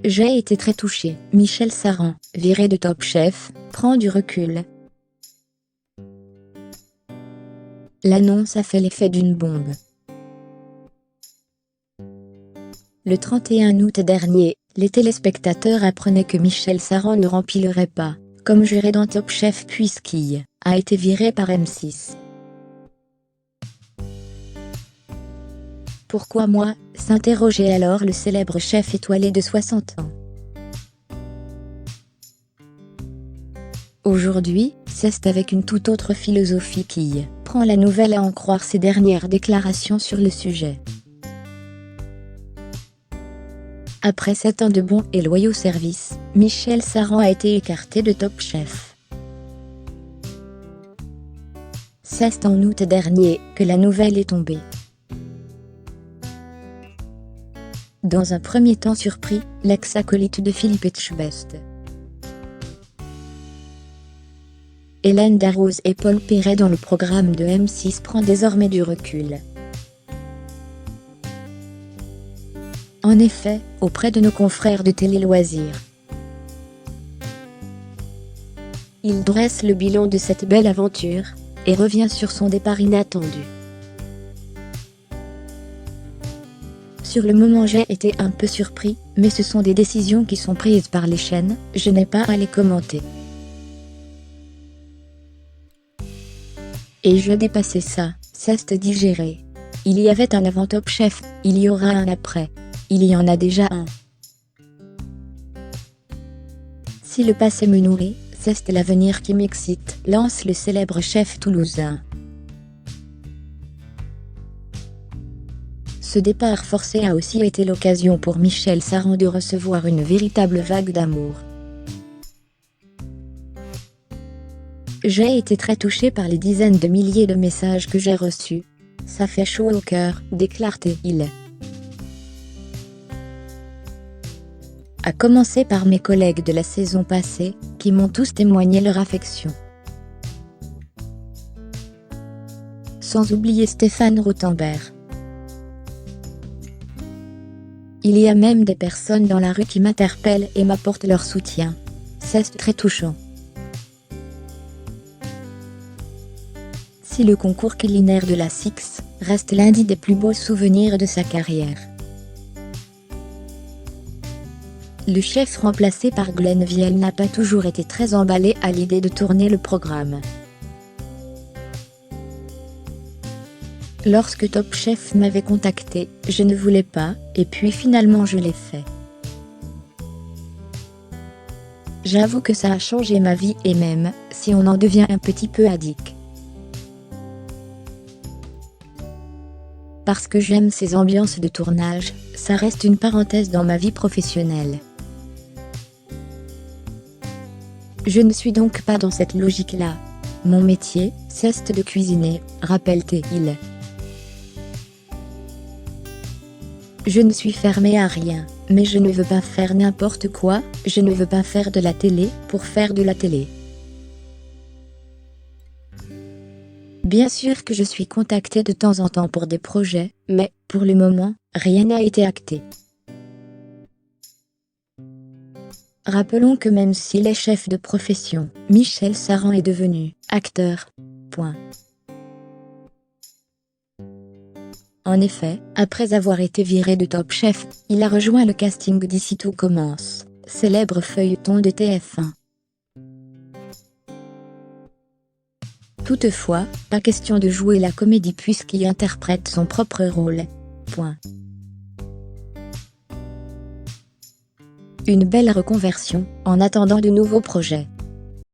J'ai été très touché. Michel Saran, viré de Top Chef, prend du recul. L'annonce a fait l'effet d'une bombe. Le 31 août dernier, les téléspectateurs apprenaient que Michel Saran ne remplirait pas, comme juré dans Top Chef puisqu'il a été viré par M6. Pourquoi moi, s'interrogeait alors le célèbre chef étoilé de 60 ans. Aujourd'hui, c'est avec une toute autre philosophie qui prend la nouvelle à en croire ses dernières déclarations sur le sujet. Après 7 ans de bons et loyaux services, Michel Saran a été écarté de Top Chef. C'est en août dernier que la nouvelle est tombée. Dans un premier temps surpris, l'ex-acolyte de Philippe Etchebest, Hélène Darroze et Paul Perret dans le programme de M6 prend désormais du recul. En effet, auprès de nos confrères de Télé Loisirs, il dresse le bilan de cette belle aventure et revient sur son départ inattendu. Sur le moment, j'ai été un peu surpris, mais ce sont des décisions qui sont prises par les chaînes, je n'ai pas à les commenter. Et je dépassais ça, c'est digéré. Il y avait un avant Top Chef, il y aura un après. Il y en a déjà un. Si le passé me nourrit, c'est l'avenir qui m'excite, lance le célèbre chef toulousain. Ce départ forcé a aussi été l'occasion pour Michel Saran de recevoir une véritable vague d'amour. J'ai été très touché par les dizaines de milliers de messages que j'ai reçus. Ça fait chaud au cœur, déclare-t-il. À commencer par mes collègues de la saison passée, qui m'ont tous témoigné leur affection. Sans oublier Stéphane Rothenberg. Il y a même des personnes dans la rue qui m'interpellent et m'apportent leur soutien. C'est très touchant. Si le concours culinaire de la Six reste l'un des plus beaux souvenirs de sa carrière. Le chef remplacé par Glenn Viel n'a pas toujours été très emballé à l'idée de tourner le programme. Lorsque Top Chef m'avait contacté, je ne voulais pas, et puis finalement je l'ai fait. J'avoue que ça a changé ma vie et même, si on en devient un petit peu addict. Parce que j'aime ces ambiances de tournage, ça reste une parenthèse dans ma vie professionnelle. Je ne suis donc pas dans cette logique-là. Mon métier, c'est de cuisiner, rappelle-t-il. Je ne suis fermée à rien, mais je ne veux pas faire n'importe quoi, je ne veux pas faire de la télé pour faire de la télé. Bien sûr que je suis contactée de temps en temps pour des projets, mais, pour le moment, rien n'a été acté. Rappelons que même s'il est chef de profession, Michel Saran est devenu acteur. Point. En effet, après avoir été viré de Top Chef, il a rejoint le casting d'Ici tout commence, célèbre feuilleton de TF1. Toutefois, pas question de jouer la comédie puisqu'il interprète son propre rôle. Point. Une belle reconversion, en attendant de nouveaux projets.